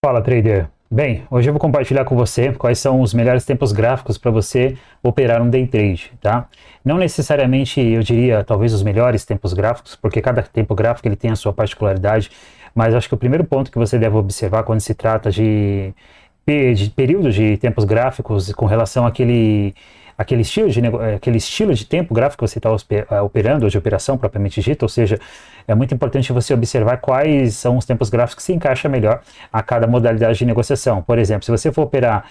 Fala, trader. Bem, hoje eu vou compartilhar com você quais são os melhores tempos gráficos para você operar um day trade, tá? Não necessariamente, eu diria, talvez os melhores tempos gráficos, porque cada tempo gráfico ele tem a sua particularidade, mas acho que o primeiro ponto que você deve observar quando se trata de períodos de tempos gráficos com relação àquele estilo de tempo gráfico que você está operando, ou de operação propriamente dita, ou seja, é muito importante você observar quais são os tempos gráficos que se encaixam melhor a cada modalidade de negociação. Por exemplo, se você for operar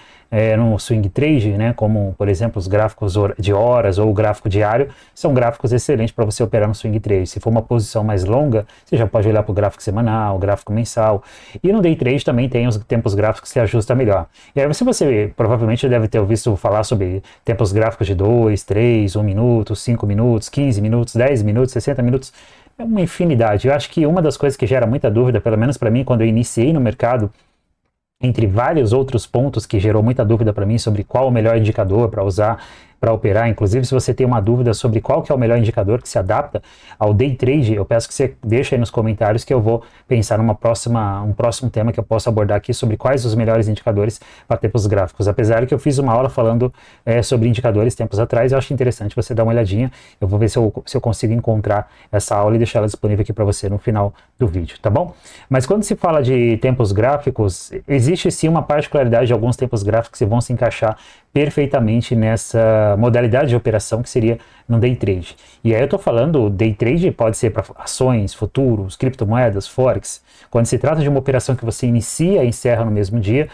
no swing trade, né, como por exemplo os gráficos de horas ou o gráfico diário, são gráficos excelentes para você operar no swing trade. Se for uma posição mais longa, você já pode olhar para o gráfico semanal, o gráfico mensal. E no day trade também tem os tempos gráficos que se ajustam melhor. E aí você provavelmente deve ter ouvido falar sobre tempos gráficos de 2, 3, 1 minuto, 5 minutos, 15 minutos, 10 minutos, 60 minutos. É uma infinidade. Eu acho que uma das coisas que gera muita dúvida, pelo menos para mim, quando eu iniciei no mercado, entre vários outros pontos que gerou muita dúvida para mim sobre qual o melhor indicador para usar para operar, inclusive se você tem uma dúvida sobre qual que é o melhor indicador que se adapta ao day trade, eu peço que você deixe aí nos comentários que eu vou pensar um próximo tema que eu posso abordar aqui sobre quais os melhores indicadores para tempos gráficos. Apesar que eu fiz uma aula falando sobre indicadores tempos atrás, eu acho interessante você dar uma olhadinha, eu vou ver se eu consigo encontrar essa aula e deixar ela disponível aqui para você no final do vídeo, tá bom? Mas quando se fala de tempos gráficos, existe sim uma particularidade de alguns tempos gráficos que vão se encaixar perfeitamente nessa modalidade de operação que seria no day trade. E aí eu estou falando, day trade pode ser para ações, futuros, criptomoedas, forex. Quando se trata de uma operação que você inicia e encerra no mesmo dia,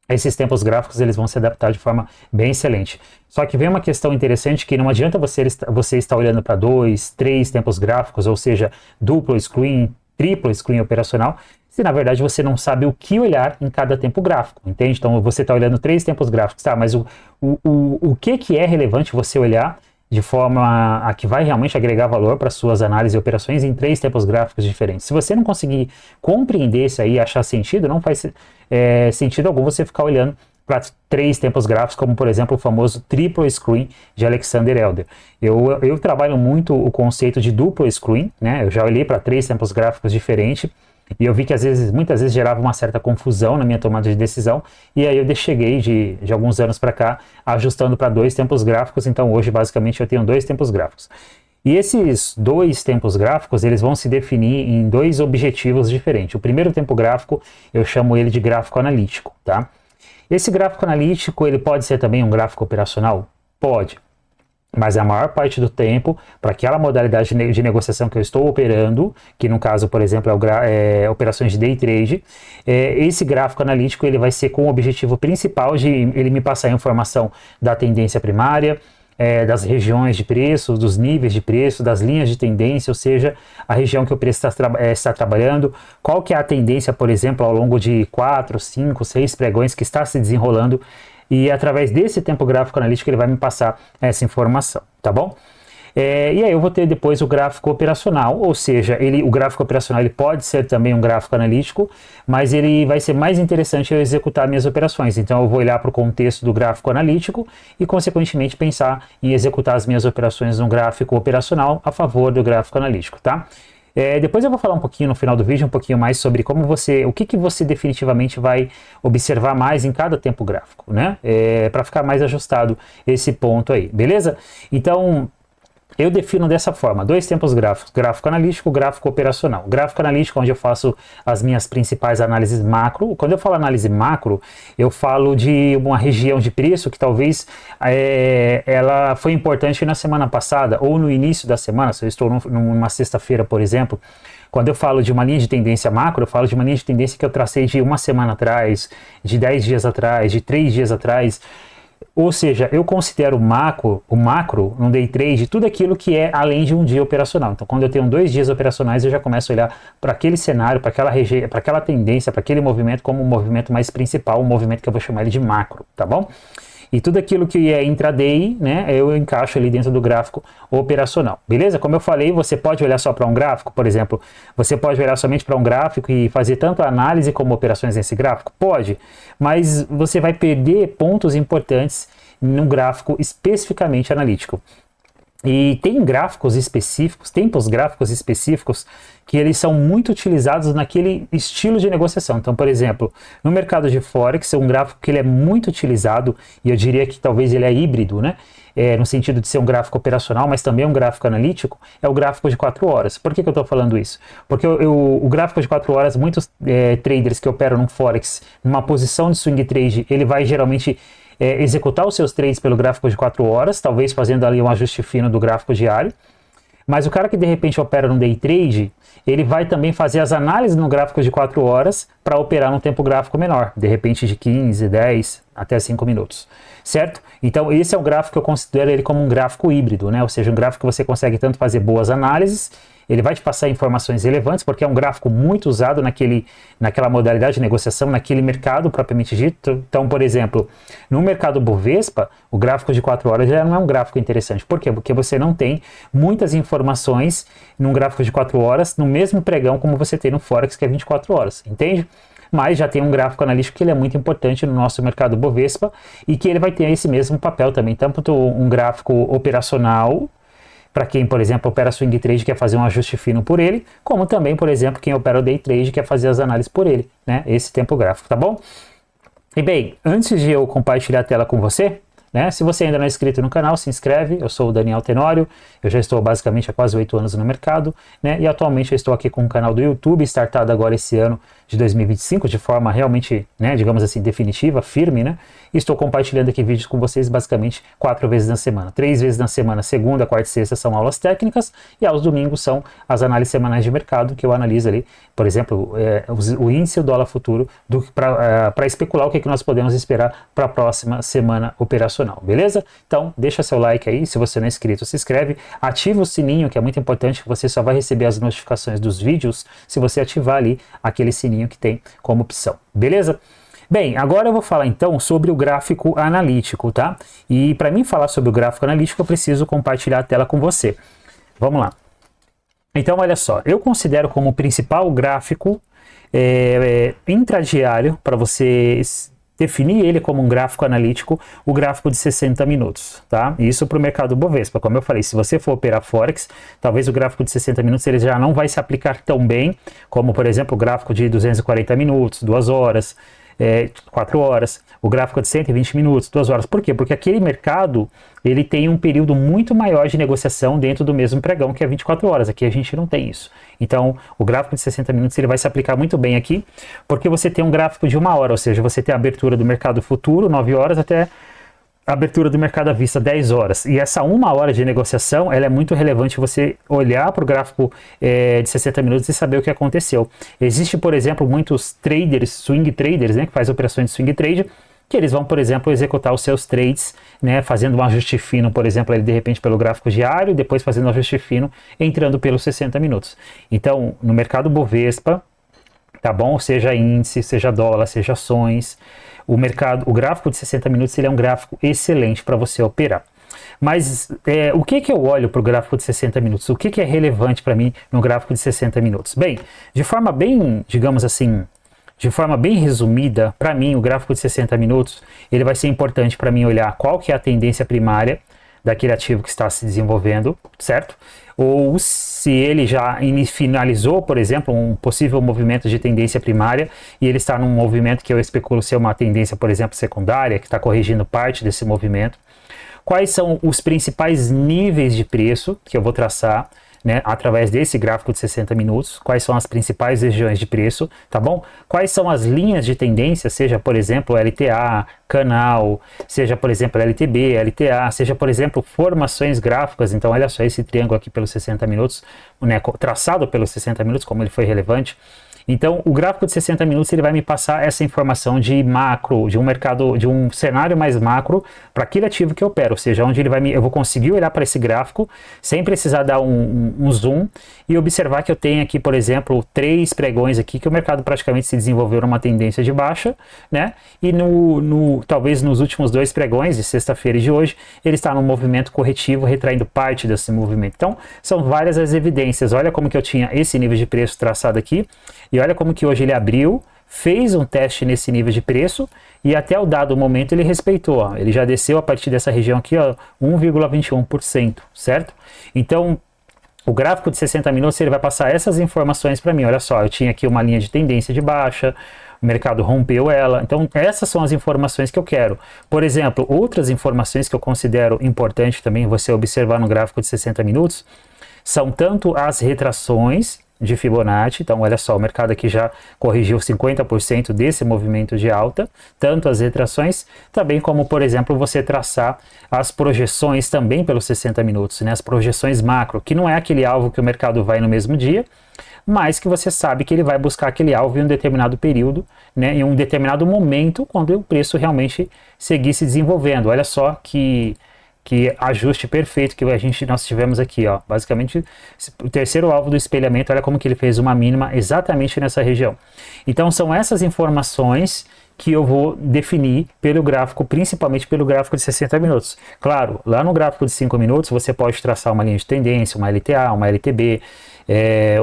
esses tempos gráficos eles vão se adaptar de forma bem excelente. Só que vem uma questão interessante que não adianta você estar olhando para 2, 3 tempos gráficos, ou seja, duplo screen, triplo screen operacional, se na verdade você não sabe o que olhar em cada tempo gráfico, entende? Então você está olhando 3 tempos gráficos, tá? Mas o que é relevante você olhar de forma a que vai realmente agregar valor para suas análises e operações em 3 tempos gráficos diferentes? Se você não conseguir compreender isso aí e achar sentido, não faz sentido algum você ficar olhando para 3 tempos gráficos, como por exemplo o famoso triple screen de Alexander Elder. Eu trabalho muito o conceito de duplo screen, né? Eu já olhei para 3 tempos gráficos diferentes, e eu vi que muitas vezes gerava uma certa confusão na minha tomada de decisão, e aí eu cheguei de alguns anos para cá ajustando para 2 tempos gráficos. Então hoje basicamente eu tenho 2 tempos gráficos. E esses 2 tempos gráficos eles vão se definir em 2 objetivos diferentes. O primeiro tempo gráfico eu chamo ele de gráfico analítico, tá? Esse gráfico analítico ele pode ser também um gráfico operacional? Pode. Mas a maior parte do tempo, para aquela modalidade de negociação que eu estou operando, que no caso, por exemplo, operações de day trade, esse gráfico analítico ele vai ser com o objetivo principal de ele me passar a informação da tendência primária, das regiões de preço, dos níveis de preço, das linhas de tendência, ou seja, a região que o preço está trabalhando, qual que é a tendência, por exemplo, ao longo de 4, 5, 6 pregões que está se desenrolando, e através desse tempo gráfico analítico ele vai me passar essa informação, tá bom? E aí eu vou ter depois o gráfico operacional, ou seja, o gráfico operacional ele pode ser também um gráfico analítico, mas ele vai ser mais interessante eu executar minhas operações. Então eu vou olhar para o contexto do gráfico analítico e consequentemente pensar em executar as minhas operações no gráfico operacional a favor do gráfico analítico, tá? Depois eu vou falar um pouquinho no final do vídeo, um pouquinho mais sobre o que você definitivamente vai observar mais em cada tempo gráfico, né? Para ficar mais ajustado esse ponto aí, beleza? Então, eu defino dessa forma, 2 tempos gráficos, gráfico analítico, gráfico operacional. Gráfico analítico, onde eu faço as minhas principais análises macro. Quando eu falo análise macro, eu falo de uma região de preço que talvez ela foi importante na semana passada, ou no início da semana, se eu estou numa sexta-feira, por exemplo. Quando eu falo de uma linha de tendência macro, eu falo de uma linha de tendência que eu tracei de uma semana atrás, de 10 dias atrás, de 3 dias atrás. Ou seja, eu considero o macro no day trade tudo aquilo que é além de um dia operacional. Então, quando eu tenho 2 dias operacionais, eu já começo a olhar para aquele cenário, para aquela região, para aquela tendência, para aquele movimento como um movimento mais principal, um movimento que eu vou chamar ele de macro, tá bom? E tudo aquilo que é intraday, né, eu encaixo ali dentro do gráfico operacional, beleza? Como eu falei, você pode olhar só para um gráfico, por exemplo, você pode olhar somente para um gráfico e fazer tanto análise como operações nesse gráfico? Pode, mas você vai perder pontos importantes no gráfico especificamente analítico. E tem gráficos específicos, tempos gráficos específicos, que eles são muito utilizados naquele estilo de negociação. Então, por exemplo, no mercado de Forex, um gráfico que ele é muito utilizado, e eu diria que talvez ele é híbrido, né? No sentido de ser um gráfico operacional, mas também um gráfico analítico, é o gráfico de 4 horas. Por que eu estou falando isso? Porque o gráfico de 4 horas, muitos traders que operam no Forex, numa posição de swing trade, ele vai geralmente executar os seus trades pelo gráfico de 4 horas, talvez fazendo ali um ajuste fino do gráfico diário. Mas o cara que de repente opera no day trade, ele vai também fazer as análises no gráfico de 4 horas para operar num tempo gráfico menor, de repente de 15, 10 até 5 minutos, certo? Então esse é um gráfico que eu considero ele como um gráfico híbrido, né? Ou seja, um gráfico que você consegue tanto fazer boas análises, ele vai te passar informações relevantes, porque é um gráfico muito usado naquela modalidade de negociação, naquele mercado propriamente dito. Então, por exemplo, no mercado Bovespa, o gráfico de 4 horas já não é um gráfico interessante. Por quê? Porque você não tem muitas informações num gráfico de 4 horas, no mesmo pregão como você tem no Forex, que é 24 horas, entende? Mas já tem um gráfico analítico que ele é muito importante no nosso mercado Bovespa e que ele vai ter esse mesmo papel também, tanto um gráfico operacional, para quem, por exemplo, opera swing trade quer fazer um ajuste fino por ele, como também, por exemplo, quem opera o day trade quer fazer as análises por ele, né? Esse tempo gráfico, tá bom? E bem, antes de eu compartilhar a tela com você, né? Se você ainda não é inscrito no canal, se inscreve. Eu sou o Daniel Tenório, eu já estou basicamente há quase 8 anos no mercado, né? E atualmente eu estou aqui com um canal do YouTube, startado agora esse ano de 2025, de forma realmente, né, digamos assim, definitiva, firme, né? E estou compartilhando aqui vídeos com vocês basicamente 4 vezes na semana. 3 vezes na semana, segunda, quarta e sexta são aulas técnicas, e aos domingos são as semanais de mercado, que eu analiso ali, por exemplo, o índice e o dólar futuro, para especular o que nós podemos esperar para a próxima semana operacional, beleza? Então, deixa seu like aí, se você não é inscrito, se inscreve, ativa o sininho, que é muito importante, que você só vai receber as notificações dos vídeos se você ativar ali aquele sininho que tem como opção, beleza? Bem, agora eu vou falar então sobre o gráfico analítico, tá? E para mim falar sobre o gráfico analítico eu preciso compartilhar a tela com você. Vamos lá. Então olha só, eu considero como principal gráfico intradiário, para você definir ele como um gráfico analítico, o gráfico de 60 minutos, tá? Isso para o mercado Bovespa. Como eu falei, se você for operar Forex, talvez o gráfico de 60 minutos ele já não vai se aplicar tão bem, como por exemplo o gráfico de 240 minutos, 2 horas, 4 horas, o gráfico de 120 minutos, 2 horas. Por quê? Porque aquele mercado ele tem um período muito maior de negociação dentro do mesmo pregão, que é 24 horas. Aqui a gente não tem isso. Então, o gráfico de 60 minutos ele vai se aplicar muito bem aqui, porque você tem um gráfico de 1 hora, ou seja, você tem a abertura do mercado futuro, 9 horas, até a abertura do mercado à vista, 10 horas. E essa 1 hora de negociação, ela é muito relevante você olhar para o gráfico de 60 minutos e saber o que aconteceu. Existe, por exemplo, muitos traders, swing traders, né, que fazem operações de swing trade, que eles vão, por exemplo, executar os seus trades, né, fazendo um ajuste fino, por exemplo, ele, de repente pelo gráfico diário, depois fazendo um ajuste fino, entrando pelos 60 minutos. Então, no mercado Bovespa, tá bom? Seja índice, seja dólar, seja ações, o gráfico de 60 minutos ele é um gráfico excelente para você operar. Mas o que eu olho para o gráfico de 60 minutos? O que é relevante para mim no gráfico de 60 minutos? Bem, de forma bem, digamos assim, de forma bem resumida, para mim o gráfico de 60 minutos ele vai ser importante para mim olhar qual que é a tendência primária daquele ativo que está se desenvolvendo, certo? Ou se ele já finalizou, por exemplo, um possível movimento de tendência primária e ele está num movimento que eu especulo ser uma tendência, por exemplo, secundária, que está corrigindo parte desse movimento. Quais são os principais níveis de preço que eu vou traçar, né, através desse gráfico de 60 minutos, quais são as principais regiões de preço, tá bom? Quais são as linhas de tendência, seja, por exemplo, LTA, canal, seja, por exemplo, LTB, LTA, seja, por exemplo, formações gráficas. Então, olha só esse triângulo aqui pelos 60 minutos, né, traçado pelos 60 minutos, como ele foi relevante. Então, o gráfico de 60 minutos ele vai me passar essa informação de macro, de um mercado, de um cenário mais macro para aquele ativo que eu opero, ou seja, onde eu vou conseguir olhar para esse gráfico sem precisar dar um zoom e observar que eu tenho aqui, por exemplo, 3 pregões aqui que o mercado praticamente se desenvolveu numa tendência de baixa, né? E talvez nos últimos 2 pregões de sexta-feira e de hoje, ele está num movimento corretivo, retraindo parte desse movimento. Então, são várias as evidências. Olha como que eu tinha esse nível de preço traçado aqui. E olha como que hoje ele abriu, fez um teste nesse nível de preço e até o dado momento ele respeitou, ó, ele já desceu a partir dessa região aqui, ó, 1,21%, certo? Então, o gráfico de 60 minutos ele vai passar essas informações para mim. Olha só, eu tinha aqui uma linha de tendência de baixa, o mercado rompeu ela. Então, essas são as informações que eu quero. Por exemplo, outras informações que eu considero importante também você observar no gráfico de 60 minutos são tanto as retrações de Fibonacci, então olha só, o mercado aqui já corrigiu 50% desse movimento de alta, tanto as retrações, também como, por exemplo, você traçar as projeções também pelos 60 minutos, né? As projeções macro, que não é aquele alvo que o mercado vai no mesmo dia, mas que você sabe que ele vai buscar aquele alvo em um determinado período, né? Em um determinado momento, quando o preço realmente seguir se desenvolvendo. Olha só que ajuste perfeito que nós tivemos aqui, ó. Basicamente, o terceiro alvo do espelhamento, olha como que ele fez uma mínima exatamente nessa região. Então, são essas informações que eu vou definir pelo gráfico, principalmente pelo gráfico de 60 minutos. Claro, lá no gráfico de 5 minutos, você pode traçar uma linha de tendência, uma LTA, uma LTB,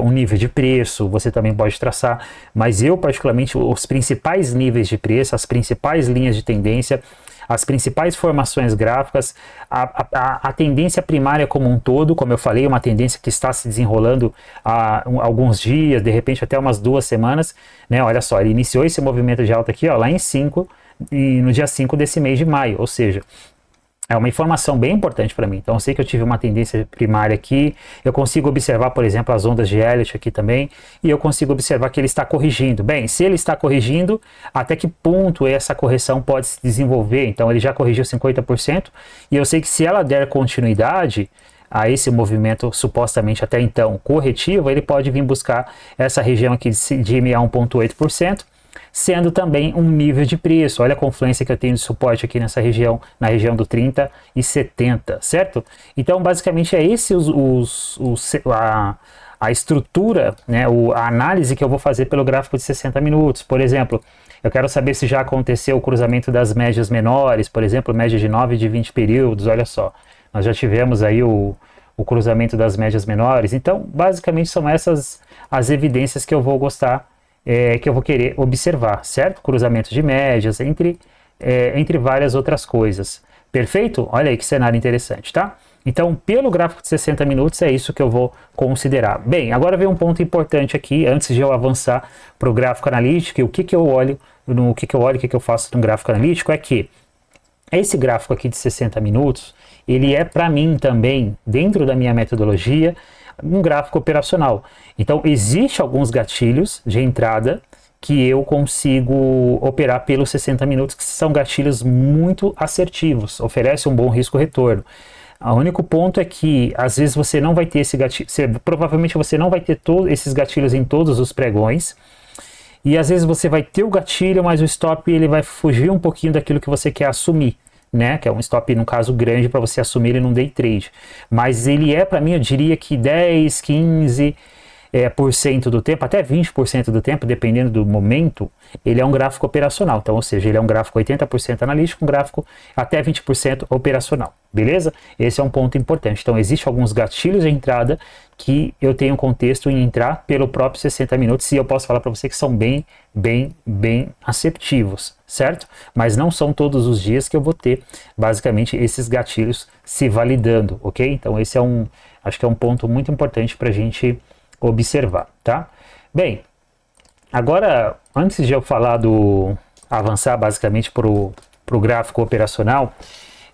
um nível de preço, você também pode traçar, mas eu, particularmente, os principais níveis de preço, as principais linhas de tendência, as principais formações gráficas, a tendência primária como um todo, como eu falei, uma tendência que está se desenrolando há alguns dias, de repente até umas 2 semanas, né? Olha só, ele iniciou esse movimento de alta aqui, ó, lá em 5, e no dia 5 desse mês de maio, ou seja, é uma informação bem importante para mim. Então eu sei que eu tive uma tendência primária aqui, eu consigo observar, por exemplo, as ondas de Elliott aqui também, e eu consigo observar que ele está corrigindo. Bem, se ele está corrigindo, até que ponto essa correção pode se desenvolver? Então ele já corrigiu 50%, e eu sei que se ela der continuidade a esse movimento supostamente até então corretivo, ele pode vir buscar essa região aqui de MA 1,8%, sendo também um nível de preço. Olha a confluência que eu tenho de suporte aqui nessa região, na região do 30 e 70, certo? Então, basicamente, é esse a estrutura, né, a análise que eu vou fazer pelo gráfico de 60 minutos. Por exemplo, eu quero saber se já aconteceu o cruzamento das médias menores, por exemplo, média de 9 e de 20 períodos, olha só. Nós já tivemos aí o cruzamento das médias menores. Então, basicamente, são essas as evidências que eu vou gostar que eu vou querer observar, certo? Cruzamento de médias, entre várias outras coisas. Perfeito? Olha aí que cenário interessante, tá? Então, pelo gráfico de 60 minutos, é isso que eu vou considerar. Bem, agora vem um ponto importante aqui, antes de eu avançar para o gráfico analítico, e o que eu olho, o que eu faço no gráfico analítico, é que esse gráfico aqui de 60 minutos, ele é para mim também, dentro da minha metodologia, um gráfico operacional. Então, existe alguns gatilhos de entrada que eu consigo operar pelos 60 minutos, que são gatilhos muito assertivos, oferecem um bom risco-retorno. O único ponto é que, às vezes, você não vai ter esse gatilho, provavelmente você não vai ter esses gatilhos em todos os pregões, e às vezes você vai ter o gatilho, mas o stop ele vai fugir um pouquinho daquilo que você quer assumir, né? Que é um stop, no caso, grande para você assumir ele num day trade. Mas ele para mim, eu diria que 10, 15% do tempo, até 20% do tempo, dependendo do momento, ele é um gráfico operacional. Então, ou seja, ele é um gráfico 80% analítico, um gráfico até 20% operacional. Beleza? Esse é um ponto importante. Então, existem alguns gatilhos de entrada que eu tenho contexto em entrar pelo próprio 60 minutos e eu posso falar para você que são bem assertivos, certo? Mas não são todos os dias que eu vou ter, basicamente, esses gatilhos se validando, ok? Então, esse acho que é um ponto muito importante para a gente observar, tá? Bem, agora, antes de eu falar avançar basicamente para o gráfico operacional,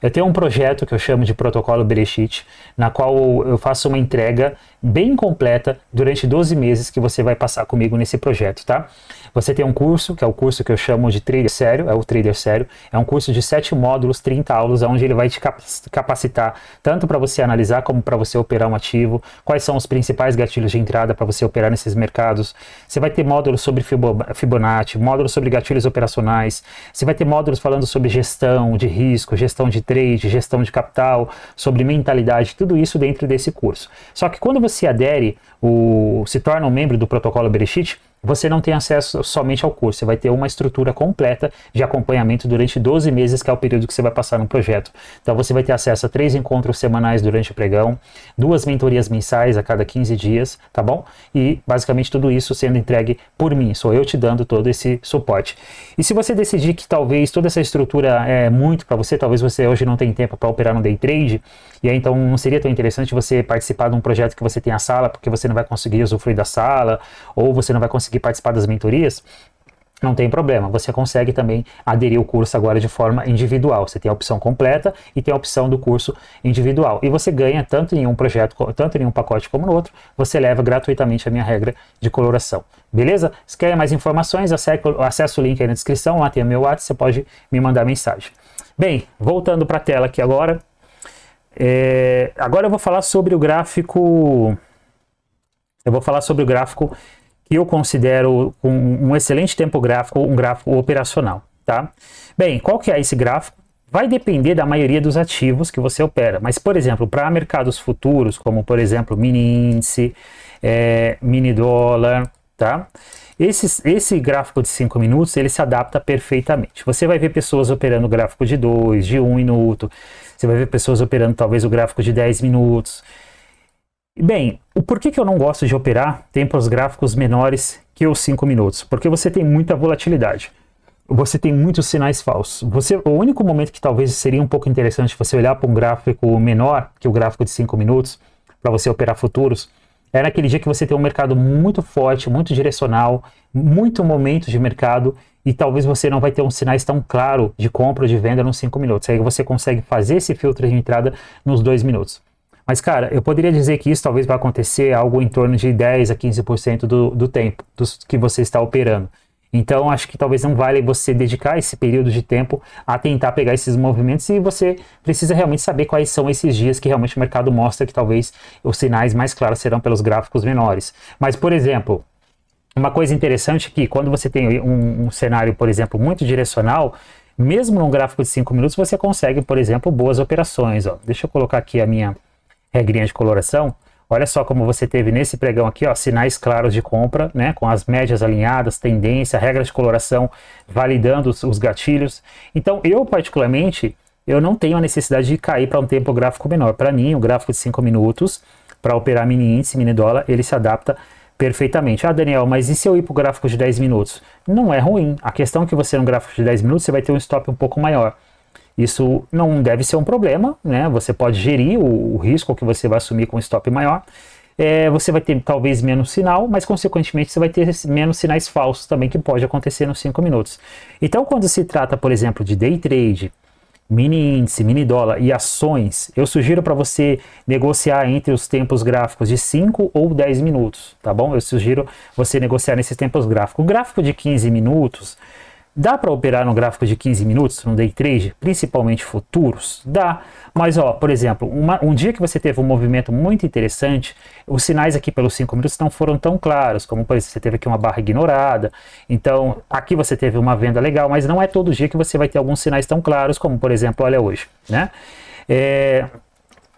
eu tenho um projeto que eu chamo de Protocolo Bereshit, na qual eu faço uma entrega bem completa durante 12 meses que você vai passar comigo nesse projeto, tá? Você tem um curso, que é o curso que eu chamo de Trader Sério, é o Trader Sério, é um curso de 7 módulos, 30 aulas, onde ele vai te capacitar tanto para você analisar como para você operar um ativo, quais são os principais gatilhos de entrada para você operar nesses mercados. Você vai ter módulos sobre Fibonacci, módulos sobre gatilhos operacionais, você vai ter módulos falando sobre gestão de risco, gestão de trade, gestão de capital, sobre mentalidade, tudo isso dentro desse curso. Só que quando você adere, se torna um membro do Protocolo Bereshit, você não tem acesso somente ao curso, você vai ter uma estrutura completa de acompanhamento durante 12 meses, que é o período que você vai passar no projeto. Então você vai ter acesso a 3 encontros semanais durante o pregão, 2 mentorias mensais a cada 15 dias, tá bom? E basicamente tudo isso sendo entregue por mim, sou eu te dando todo esse suporte. E se você decidir que talvez toda essa estrutura é muito para você, talvez você hoje não tenha tempo para operar no day trade, e aí então não seria tão interessante você participar de um projeto que você tem a sala, porque você não vai conseguir usufruir da sala, ou você não vai conseguir participar das mentorias, não tem problema, você consegue também aderir ao curso agora de forma individual. Você tem a opção completa e tem a opção do curso individual. E você ganha tanto em um projeto, tanto em um pacote como no outro, você leva gratuitamente a minha regra de coloração. Beleza? Se quer mais informações, acesse o link aí na descrição, lá tem o meu WhatsApp, você pode me mandar mensagem. Bem, voltando para a tela aqui agora. Agora eu vou falar sobre o gráfico. Que eu considero um excelente tempo gráfico, um gráfico operacional, tá? Bem, qual que é esse gráfico? Vai depender da maioria dos ativos que você opera, mas, por exemplo, para mercados futuros, como, por exemplo, mini índice, mini dólar, tá? Esse gráfico de 5 minutos, ele se adapta perfeitamente. Você vai ver pessoas operando o gráfico de 2, de 1 minuto, você vai ver pessoas operando talvez o gráfico de 10 minutos, Bem, o porquê que eu não gosto de operar tempos gráficos menores que os 5 minutos? Porque você tem muita volatilidade. Você tem muitos sinais falsos. O único momento que talvez seria um pouco interessante você olhar para um gráfico menor que o gráfico de 5 minutos, para você operar futuros, é naquele dia que você tem um mercado muito forte, muito direcional, muito momento de mercado, e talvez você não vai ter um sinais tão claro de compra ou de venda nos 5 minutos. Aí você consegue fazer esse filtro de entrada nos 2 minutos. Mas, cara, eu poderia dizer que isso talvez vai acontecer algo em torno de 10 a 15% do tempo que você está operando. Então, acho que talvez não vale você dedicar esse período de tempo a tentar pegar esses movimentos, e você precisa realmente saber quais são esses dias que realmente o mercado mostra que talvez os sinais mais claros serão pelos gráficos menores. Mas, por exemplo, uma coisa interessante é que quando você tem um cenário, por exemplo, muito direcional, mesmo num gráfico de 5 minutos, você consegue, por exemplo, boas operações. Ó. Deixa eu colocar aqui a minha regrinha de coloração. Olha só como você teve nesse pregão aqui, ó, sinais claros de compra, né, com as médias alinhadas, tendência, regra de coloração, validando os gatilhos. Então, eu particularmente, eu não tenho a necessidade de cair para um tempo gráfico menor. Para mim, o gráfico de 5 minutos, para operar mini índice, mini dólar, ele se adapta perfeitamente. Ah, Daniel, mas e se eu ir para o gráfico de 10 minutos? Não é ruim. A questão é que você no gráfico de 10 minutos, você vai ter um stop um pouco maior. Isso não deve ser um problema, né? Você pode gerir o risco que você vai assumir com um stop maior. Você vai ter talvez menos sinal, mas consequentemente você vai ter menos sinais falsos também, que pode acontecer nos 5 minutos. Então, quando se trata, por exemplo, de day trade, mini índice, mini dólar e ações, eu sugiro para você negociar entre os tempos gráficos de 5 ou 10 minutos, tá bom? Eu sugiro você negociar nesses tempos gráficos. O gráfico de 15 minutos, dá para operar no gráfico de 15 minutos, no day trade, principalmente futuros? Dá, mas ó, por exemplo, um dia que você teve um movimento muito interessante, os sinais aqui pelos 5 minutos não foram tão claros, como por exemplo, você teve aqui uma barra ignorada, então aqui você teve uma venda legal, mas não é todo dia que você vai ter alguns sinais tão claros, como por exemplo, olha hoje, né?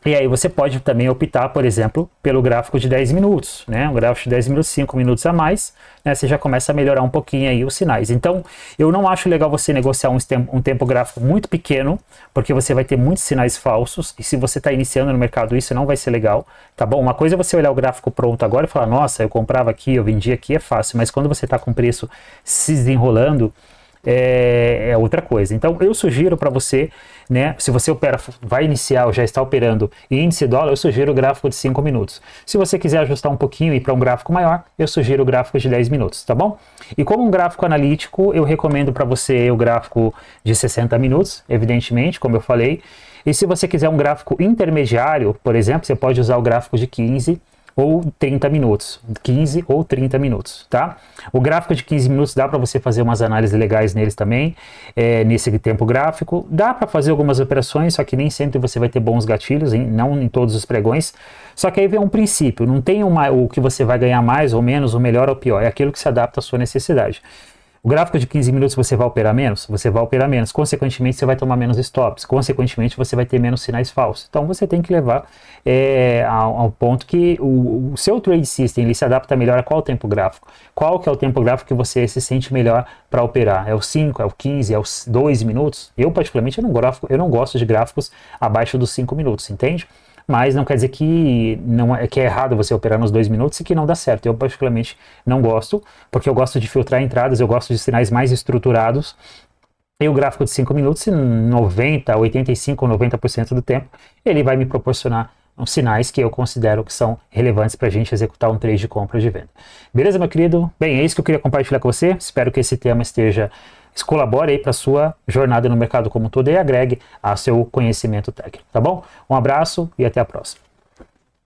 E aí você pode também optar, por exemplo, pelo gráfico de 10 minutos, né? Um gráfico de 10 minutos, 5 minutos a mais, né? Você já começa a melhorar um pouquinho aí os sinais. Então, eu não acho legal você negociar um tempo gráfico muito pequeno, porque você vai ter muitos sinais falsos, e se você está iniciando no mercado, isso não vai ser legal, tá bom? Uma coisa é você olhar o gráfico pronto agora e falar, nossa, eu comprava aqui, eu vendia aqui, é fácil, mas quando você está com o preço se desenrolando, é outra coisa. Então eu sugiro para você, né, se você vai iniciar ou já está operando em índice dólar, eu sugiro o gráfico de 5 minutos. Se você quiser ajustar um pouquinho e ir para um gráfico maior, eu sugiro o gráfico de 10 minutos, tá bom? E como um gráfico analítico, eu recomendo para você o gráfico de 60 minutos, evidentemente, como eu falei. E se você quiser um gráfico intermediário, por exemplo, você pode usar o gráfico de 15 ou 30 minutos, 15 ou 30 minutos, tá? O gráfico de 15 minutos dá para você fazer umas análises legais neles também, nesse tempo gráfico. Dá para fazer algumas operações, só que nem sempre você vai ter bons gatilhos, não em todos os pregões. Só que aí vem um princípio, não tem o que você vai ganhar mais ou menos, o melhor ou pior, é aquilo que se adapta à sua necessidade. O gráfico de 15 minutos você vai operar menos? Você vai operar menos. Consequentemente, você vai tomar menos stops. Consequentemente, você vai ter menos sinais falsos. Então, você tem que levar ao ponto que o seu trade system ele se adapta melhor a qual tempo gráfico. Qual que é o tempo gráfico que você se sente melhor para operar? É o 5, é o 15, é os 2 minutos? Eu, particularmente, eu não gosto de gráficos abaixo dos 5 minutos, entende? Mas não quer dizer que, que é errado você operar nos 2 minutos e que não dá certo. Eu particularmente não gosto, porque eu gosto de filtrar entradas, eu gosto de sinais mais estruturados. E o gráfico de 5 minutos, 90, 85 ou 90% do tempo, ele vai me proporcionar sinais que eu considero que são relevantes para a gente executar um trade de compra ou de venda. Beleza, meu querido? Bem, é isso que eu queria compartilhar com você. Espero que esse tema colabore aí para a sua jornada no mercado como um todo e agregue a seu conhecimento técnico, tá bom? Um abraço e até a próxima.